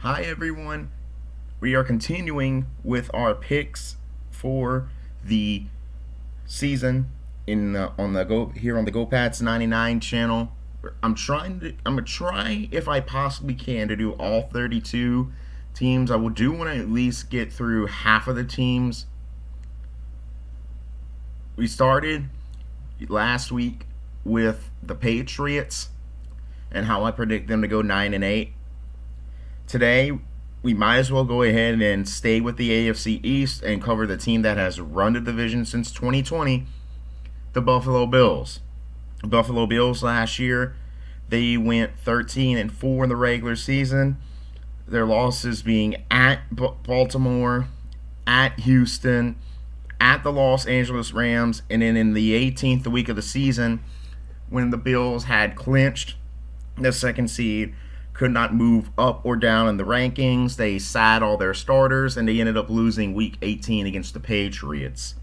Hi everyone. We are continuing with our picks for the season on the Go here on the GoPats 99 channel. I'm gonna try if I possibly can to do all 32 teams. I will do want to at least get through half of the teams. We started last week with the Patriots and how I predict them to go 9-8. Today, we might as well go ahead and stay with the AFC East and cover the team that has run the division since 2020, the Buffalo Bills. The Buffalo Bills last year, they went 13-4 in the regular season. Their losses being at Baltimore, at Houston, at the Los Angeles Rams, and then in the 18th week of the season, when the Bills had clinched the second seed, could not move up or down in the rankings. They sat all their starters, and they ended up losing week 18 against the Patriots.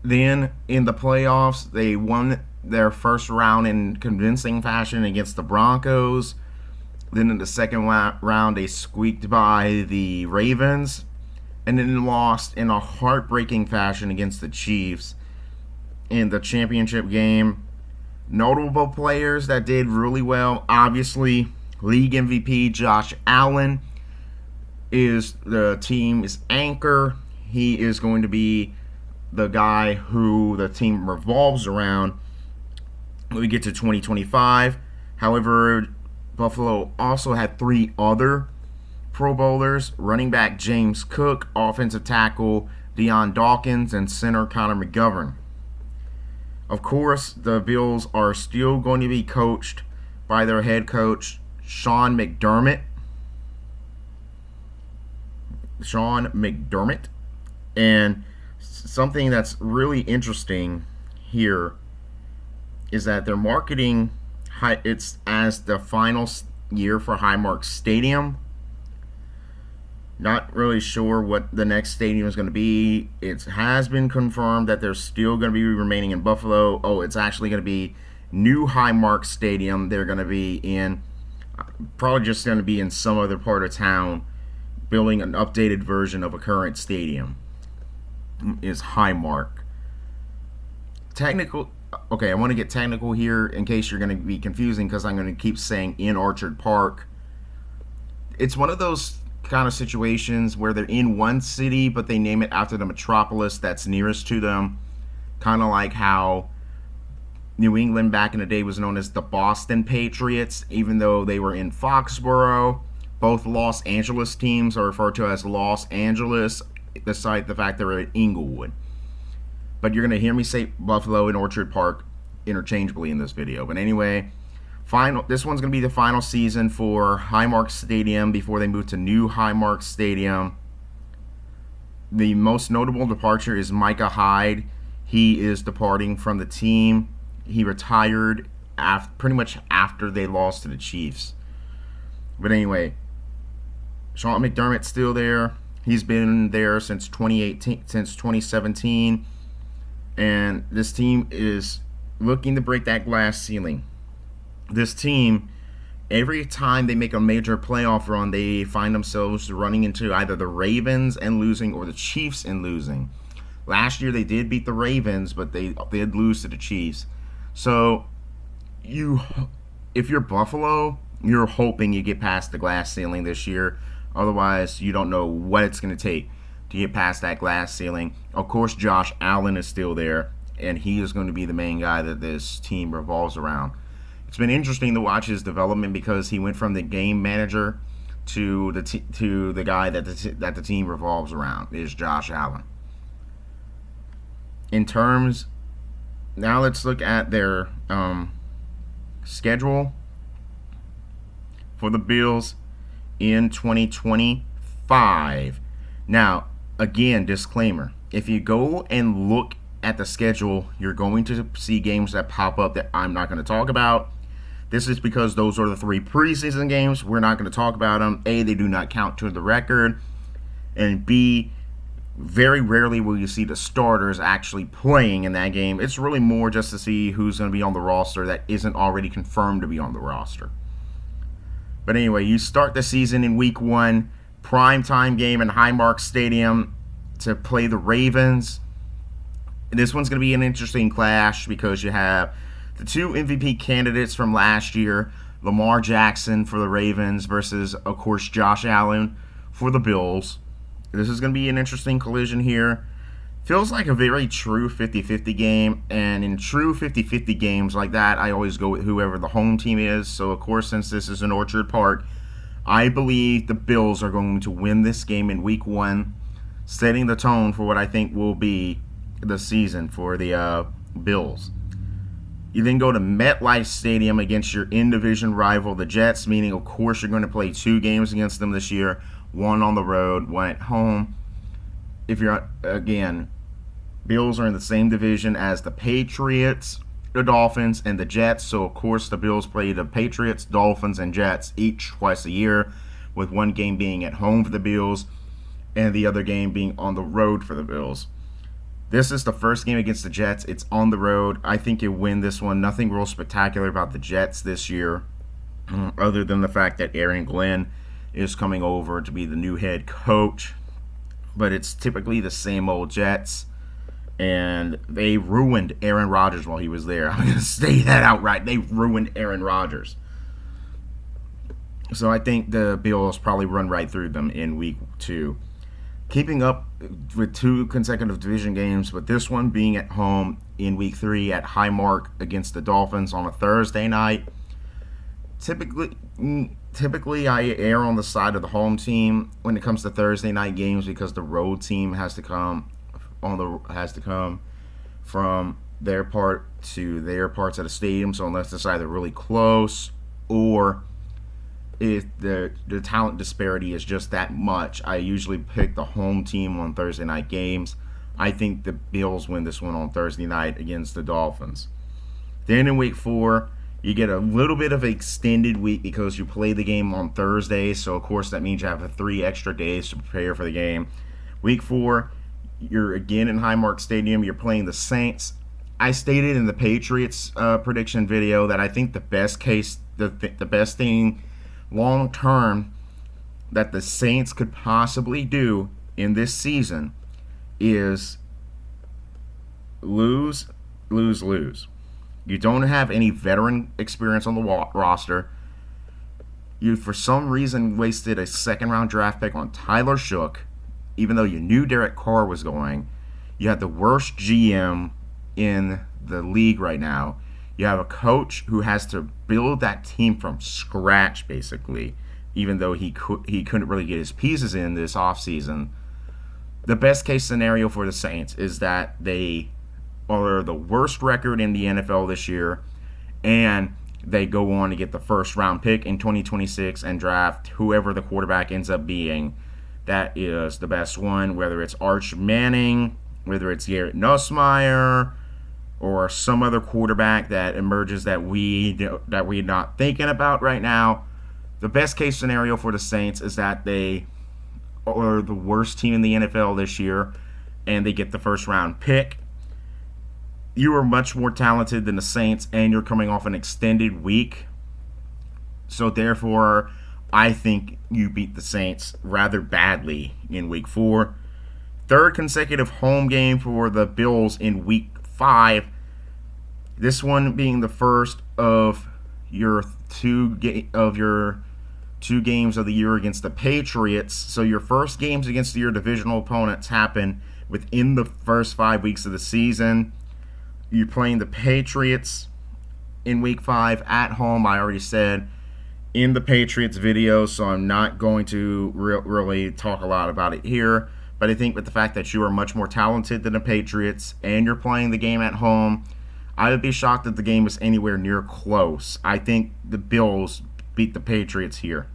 Then in the playoffs, they won their first round in convincing fashion against the Broncos. Then in the second round, they squeaked by the Ravens, and then lost in a heartbreaking fashion against the Chiefs in the championship game. Notable players that did really well, obviously, league MVP Josh Allen is the team's anchor. He is going to be the guy who the team revolves around when we get to 2025. However, Buffalo also had three other Pro Bowlers: running back James Cook, offensive tackle Dion Dawkins, and center Connor McGovern. Of course, the Bills are still going to be coached by their head coach, Sean McDermott. And something that's really interesting here is that they're marketing it's as the final year for Highmark Stadium. Not really sure what the next stadium is going to be. It has been confirmed that they're still going to be remaining in Buffalo. Oh, it's actually going to be new Highmark Stadium. They're going to be in, probably just going to be in some other part of town, building an updated version of a current stadium. Is Highmark. Okay, I want to get technical here in case you're going to be confusing, because I'm going to keep saying in Orchard Park. It's one of those kind of situations where they're in one city but they name it after the metropolis that's nearest to them, kind of like how New England back in the day was known as the Boston Patriots, even though they were in Foxborough. Both Los Angeles teams are referred to as Los Angeles, despite the fact they're in Inglewood. But you're going to hear me say Buffalo and Orchard Park interchangeably in this video. But anyway, this one's going to be the final season for Highmark Stadium before they move to new Highmark Stadium. The most notable departure is Micah Hyde. He is departing from the team. He retired pretty much after they lost to the Chiefs. But anyway, Sean McDermott's still there. He's been there since 2017. And this team is looking to break that glass ceiling. This team, every time they make a major playoff run, they find themselves running into either the Ravens and losing or the Chiefs and losing. Last year they did beat the Ravens, but they did lose to the Chiefs. So if you're Buffalo, you're hoping you get past the glass ceiling this year. Otherwise, you don't know what it's going to take to get past that glass ceiling. Of course, Josh Allen is still there, and he is going to be the main guy that this team revolves around. It's been interesting to watch his development because he went from the game manager to the guy that the team revolves around, is Josh Allen. Now let's look at their schedule for the Bills in 2025. Now, again, disclaimer: if you go and look at the schedule, you're going to see games that pop up that I'm not going to talk about. This is because those are the three preseason games. We're not going to talk about them. A, they do not count to the record. And B, very rarely will you see the starters actually playing in that game. It's really more just to see who's going to be on the roster that isn't already confirmed to be on the roster. But anyway, you start the season in week 1, primetime game in Highmark Stadium to play the Ravens. This one's going to be an interesting clash because you have the 2 MVP candidates from last year, Lamar Jackson for the Ravens versus, of course, Josh Allen for the Bills. This is going to be an interesting collision here. Feels like a very true 50-50 game, and in true 50-50 games like that, I always go with whoever the home team is. So, of course, since this is in Orchard Park, I believe the Bills are going to win this game in week 1, setting the tone for what I think will be the season for the Bills. You then go to MetLife Stadium against your in-division rival, the Jets, meaning, of course, you're going to play 2 games against them this year, 1 on the road, 1 at home. If you're, again, Bills are in the same division as the Patriots, the Dolphins, and the Jets. So, of course, the Bills play the Patriots, Dolphins, and Jets each twice a year, with 1 game being at home for the Bills and the other game being on the road for the Bills. This is the first game against the Jets. It's on the road. I think you win this one. Nothing real spectacular about the Jets this year, other than the fact that Aaron Glenn is coming over to be the new head coach. But it's typically the same old Jets. And they ruined Aaron Rodgers while he was there. I'm going to say that outright. They ruined Aaron Rodgers. So I think the Bills probably run right through them in week 2. Keeping up with 2 consecutive division games, but this one being at home in week 3 at Highmark against the Dolphins on a Thursday night. Typically I err on the side of the home team when it comes to Thursday night games because the road team has to come from their part to their parts of the stadium. So unless it's either really close or if the talent disparity is just that much, I usually pick the home team on Thursday night games. I think the Bills win this one on Thursday night against the Dolphins. Then in week 4, you get a little bit of an extended week because you play the game on Thursday. So of course that means you have 3 extra days to prepare for the game. Week 4, you're again in Highmark Stadium. You're playing the Saints. I stated in the Patriots prediction video that I think the best thing long term that the Saints could possibly do in this season is lose. You don't have any veteran experience on the roster. You, for some reason, wasted a 2nd-round draft pick on Tyler Shook, even though you knew Derek Carr was going. You had the worst GM in the league right now. You have a coach who has to build that team from scratch, basically, even though he couldn't really get his pieces in this offseason. The best case scenario for the Saints is that they are the worst record in the NFL this year, and they go on to get the 1st-round pick in 2026 and draft whoever the quarterback ends up being. That is the best one, whether it's Arch Manning, whether it's Garrett Nussmeier, or some other quarterback that emerges that we're not thinking about right now. The best case scenario for the Saints is that they are the worst team in the NFL this year, and they get the 1st-round pick. You are much more talented than the Saints, and you're coming off an extended week. So therefore, I think you beat the Saints rather badly in week 4. 3rd consecutive home game for the Bills in week 5. This one being the first of your 2 games of the year against the Patriots. So your first games against your divisional opponents happen within the first 5 weeks of the season. You're playing the Patriots in week 5 at home. I already said in the Patriots video, so I'm not going to really talk a lot about it here. But I think with the fact that you are much more talented than the Patriots and you're playing the game at home, I would be shocked if the game is anywhere near close. I think the Bills beat the Patriots here.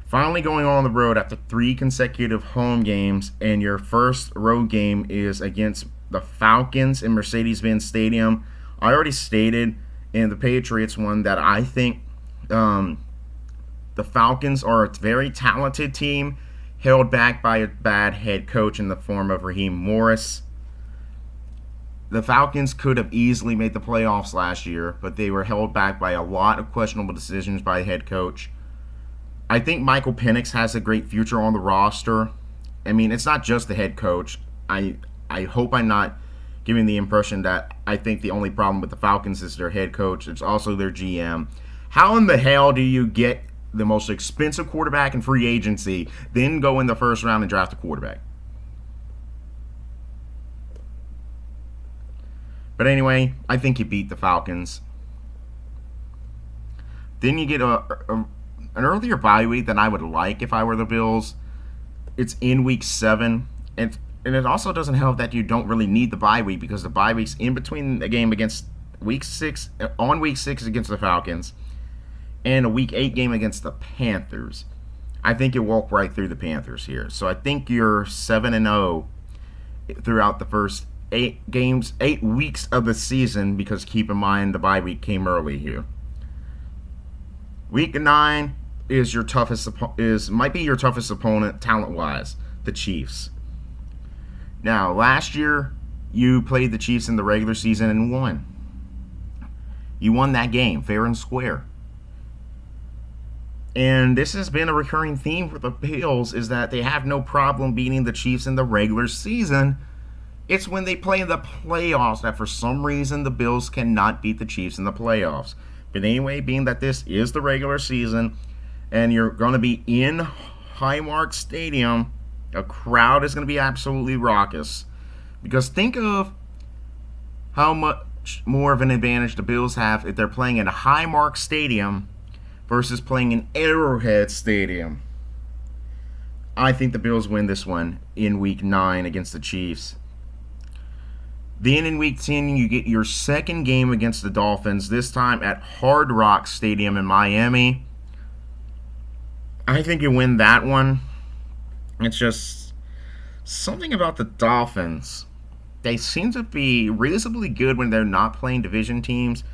Finally going on the road after 3 consecutive home games, and your first road game is against the Falcons in Mercedes-Benz Stadium. I already stated in the Patriots one that I think the Falcons are a very talented team, held back by a bad head coach in the form of Raheem Morris. The Falcons could have easily made the playoffs last year, but they were held back by a lot of questionable decisions by the head coach. I think Michael Penix has a great future on the roster. I mean, it's not just the head coach. I hope I'm not giving the impression that I think the only problem with the Falcons is their head coach. It's also their GM. How in the hell do you get the most expensive quarterback in free agency, then go in the first round and draft a quarterback? But anyway, I think you beat the Falcons. Then you get an earlier bye week than I would like if I were the Bills. It's in week 7. And it also doesn't help that you don't really need the bye week because the bye week's in between the game against week 6, on week 6 against the Falcons, and a week 8 game against the Panthers. I think you walk right through the Panthers here. So I think you're 7-0 throughout the first 8 weeks of the season, because keep in mind the bye week came early here. Week 9 might be your toughest opponent talent-wise, the Chiefs. Now, last year you played the Chiefs in the regular season and won. You won that game fair and square. And this has been a recurring theme for the Bills, is that they have no problem beating the Chiefs in the regular season. It's when they play in the playoffs that for some reason the Bills cannot beat the Chiefs in the playoffs. But anyway, being that this is the regular season and you're going to be in Highmark Stadium, a crowd is going to be absolutely raucous. Because think of how much more of an advantage the Bills have if they're playing at a Highmark Stadium versus playing in Arrowhead Stadium. I think the Bills win this one in week 9 against the Chiefs. Then in week 10, you get your second game against the Dolphins, this time at Hard Rock Stadium in Miami. I think you win that one. It's just something about the Dolphins. They seem to be reasonably good when they're not playing division teams,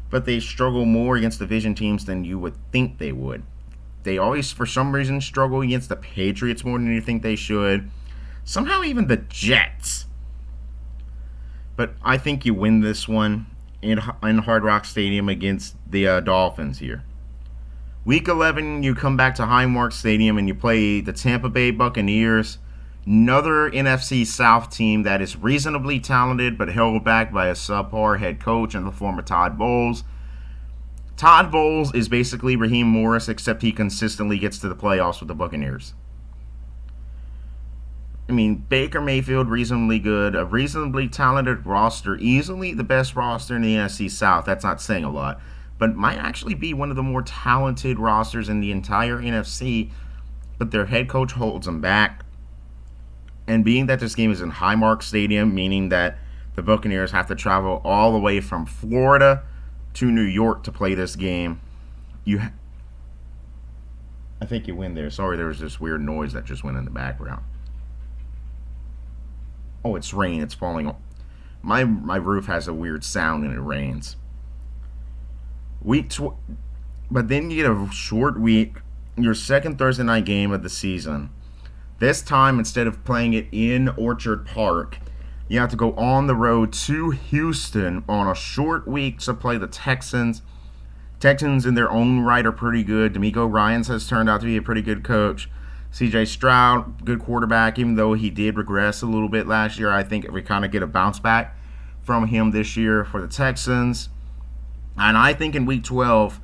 but they struggle more against division teams than you would think they would. They always, for some reason, struggle against the Patriots more than you think they should. Somehow even the Jets. But I think you win this one in Hard Rock Stadium against the Dolphins here. Week 11, you come back to Highmark Stadium and you play the Tampa Bay Buccaneers, another NFC South team that is reasonably talented but held back by a subpar head coach in the form of Todd Bowles. Todd Bowles is basically Raheem Morris, except he consistently gets to the playoffs with the Buccaneers. I mean, Baker Mayfield, reasonably good, a reasonably talented roster, easily the best roster in the NFC South. That's not saying a lot, but might actually be one of the more talented rosters in the entire NFC, but their head coach holds them back. And being that this game is in Highmark Stadium, meaning that the Buccaneers have to travel all the way from Florida to New York to play this game, I think you win there. Sorry, there was this weird noise that just went in the background. Oh, it's rain. It's falling. My roof has a weird sound when it rains. But then you get a short week, your second Thursday night game of the season. This time, instead of playing it in Orchard Park, you have to go on the road to Houston on a short week to play the Texans. Texans in their own right are pretty good. DeMeco Ryans has turned out to be a pretty good coach. C.J. Stroud, good quarterback, even though he did regress a little bit last year. I think we kind of get a bounce back from him this year for the Texans. And I think in week 12,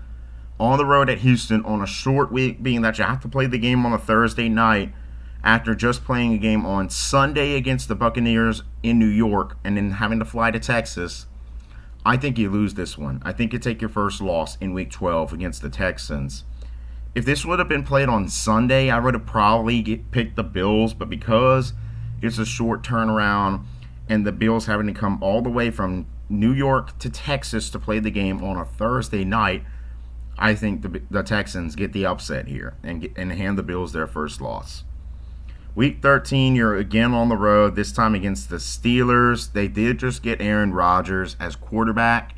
on the road at Houston on a short week, being that you have to play the game on a Thursday night after just playing a game on Sunday against the Buccaneers in New York and then having to fly to Texas, I think you lose this one. I think you take your first loss in week 12 against the Texans. If this would have been played on Sunday, I would have probably picked the Bills, but because it's a short turnaround and the Bills having to come all the way from New York to Texas to play the game on a Thursday night, I think the Texans get the upset here and hand the Bills their first loss. Week 13, you're again on the road, this time against the Steelers. They did just get Aaron Rodgers as quarterback.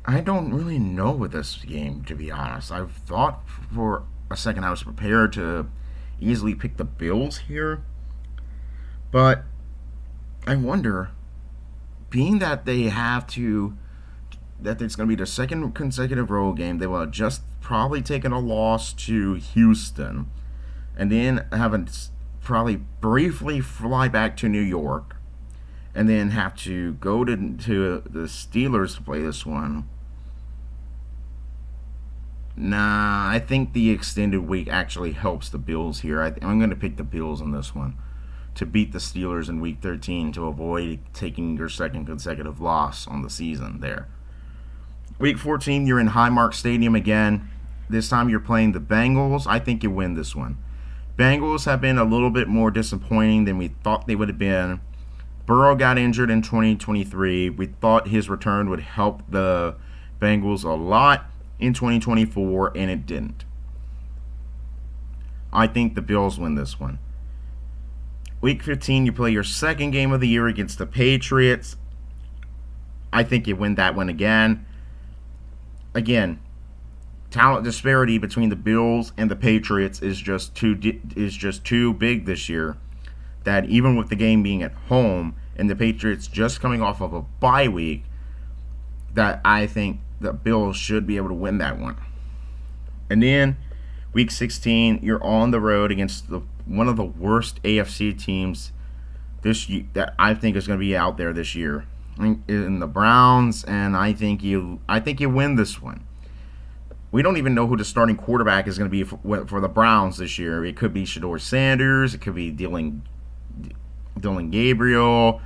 I don't really know with this game, to be honest. I've thought for a second I was prepared to easily pick the Bills here. But I wonder, being that they have to, that it's going to be their second consecutive road game, they will have just probably taken a loss to Houston, and then have a probably briefly fly back to New York, and then have to go to the Steelers to play this one. Nah, I think the extended week actually helps the Bills here. I'm going to pick the Bills in this one to beat the Steelers in Week 13 to avoid taking your second consecutive loss on the season there. Week 14, you're in Highmark Stadium again. This time you're playing the Bengals. I think you win this one. Bengals have been a little bit more disappointing than we thought they would have been. Burrow got injured in 2023. We thought his return would help the Bengals a lot in 2024, and it didn't. I think the Bills win this one. Week 15, you play your second game of the year against the Patriots. I think you win that one again. Again, talent disparity between the Bills and the Patriots is just too big this year. That even with the game being at home and the Patriots just coming off of a bye week, that I think the Bills should be able to win that one. And then Week 16, you're on the road against one of the worst AFC teams this year, that I think is going to be out there this year, in the Browns, and I think you win this one. We don't even know who the starting quarterback is going to be for the Browns this year. It could be Shedeur Sanders, it could be Dylan Gabriel,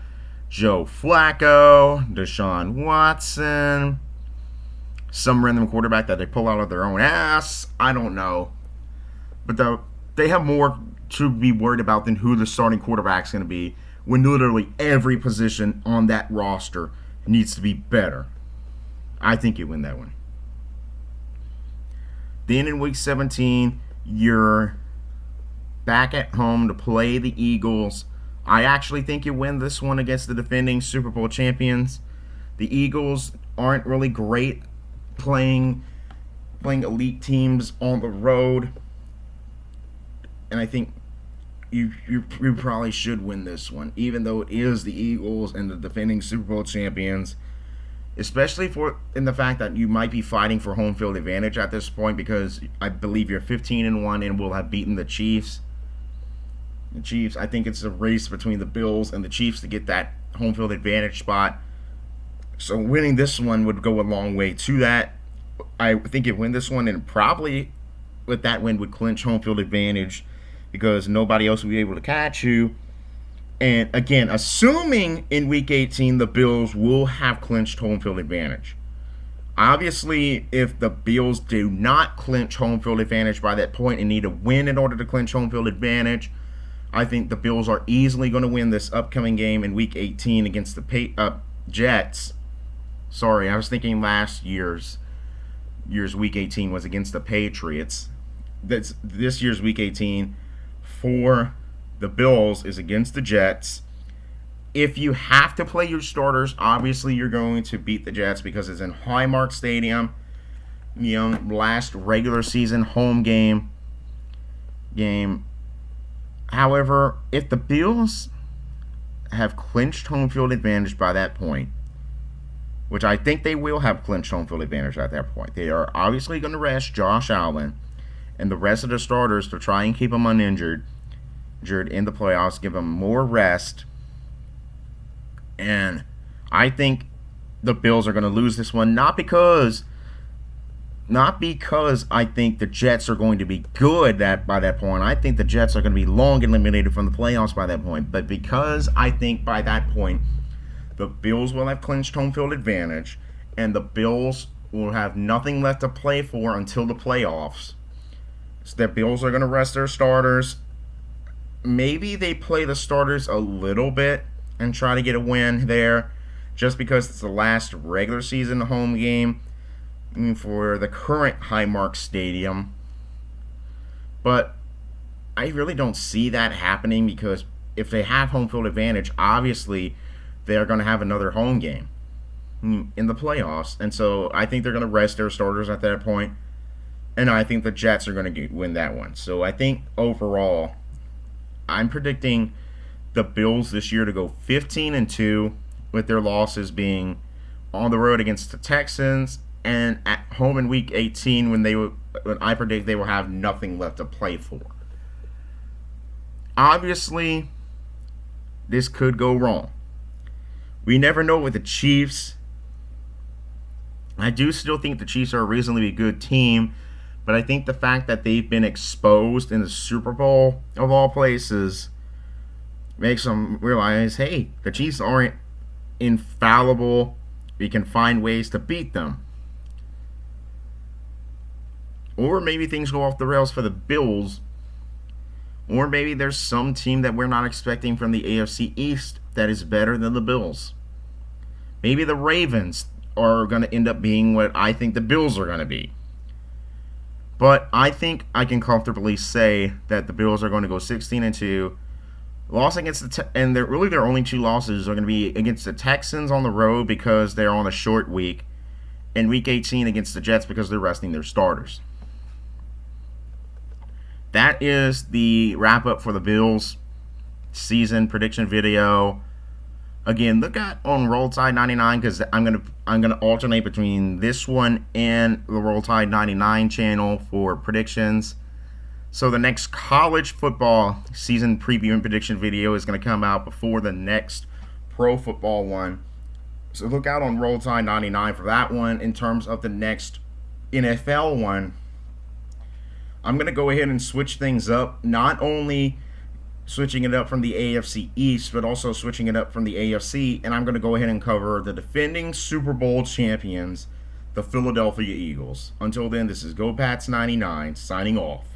Joe Flacco, Deshaun Watson, some random quarterback that they pull out of their own ass. I don't know. But they have more to be worried about than who the starting quarterback is going to be, when literally every position on that roster needs to be better. I think you win that one. Then in Week 17, you're back at home to play the Eagles. I actually think you win this one against the defending Super Bowl champions. The Eagles aren't really great playing elite teams on the road, and I think you probably should win this one, even though it is the Eagles and the defending Super Bowl champions, especially in the fact that you might be fighting for home field advantage at this point, because I believe you're 15-1 and will have beaten the Chiefs. The Chiefs, I think it's a race between the Bills and the Chiefs to get that home field advantage spot. So winning this one would go a long way to that. I think you win this one, and probably with that win would clinch home field advantage, because nobody else will be able to catch you. And again, assuming in Week 18 the Bills will have clinched home field advantage. Obviously, if the Bills do not clinch home field advantage by that point and need to win in order to clinch home field advantage, I think the Bills are easily going to win this upcoming game in Week 18 against the Jets. Sorry, I was thinking last year's Week 18 was against the Patriots. This year's Week 18 for the Bills is against the Jets. If you have to play your starters, obviously you're going to beat the Jets because it's in Highmark Stadium. Last regular season home game. However, if the Bills have clinched home field advantage by that point, which I think they will have clinched home field advantage at that point, they are obviously going to rest Josh Allen and the rest of the starters to try and keep them uninjured in the playoffs, give them more rest. And I think the Bills are going to lose this one, not because I think the Jets are going to be good by that point. I think the Jets are going to be long eliminated from the playoffs by that point. But because I think by that point the Bills will have clinched home field advantage, and the Bills will have nothing left to play for until the playoffs. So the Bills are going to rest their starters. Maybe they play the starters a little bit and try to get a win there, just because it's the last regular season home game for the current Highmark Stadium. But I really don't see that happening, because if they have home field advantage, obviously they're going to have another home game in the playoffs. And so I think they're going to rest their starters at that point. And I think the Jets are going to win that one. So I think overall, I'm predicting the Bills this year to go 15-2, with their losses being on the road against the Texans and at home in Week 18 when I predict they will have nothing left to play for. Obviously, this could go wrong. We never know with the Chiefs. I do still think the Chiefs are a reasonably good team, but I think the fact that they've been exposed in the Super Bowl, of all places, makes them realize, hey, the Chiefs aren't infallible. We can find ways to beat them. Or maybe things go off the rails for the Bills. Or maybe there's some team that we're not expecting from the AFC East that is better than the Bills. Maybe the Ravens are going to end up being what I think the Bills are going to be. But I think I can comfortably say that the Bills are going to go 16-2. Loss against and their only two losses are going to be against the Texans on the road because they're on a short week, and Week 18 against the Jets because they're resting their starters. That is the wrap up for the Bills season prediction video. Again, look at on Roll Tide 99 because I'm gonna alternate between this one and the Roll Tide 99 channel for predictions. So the next college football season preview and prediction video is going to come out before the next pro football one. So look out on Roll Tide 99 for that one. In terms of the next NFL one, I'm going to go ahead and switch things up. Not only switching it up from the AFC East, but also switching it up from the AFC. And I'm going to go ahead and cover the defending Super Bowl champions, the Philadelphia Eagles. Until then, this is GoPats99 signing off.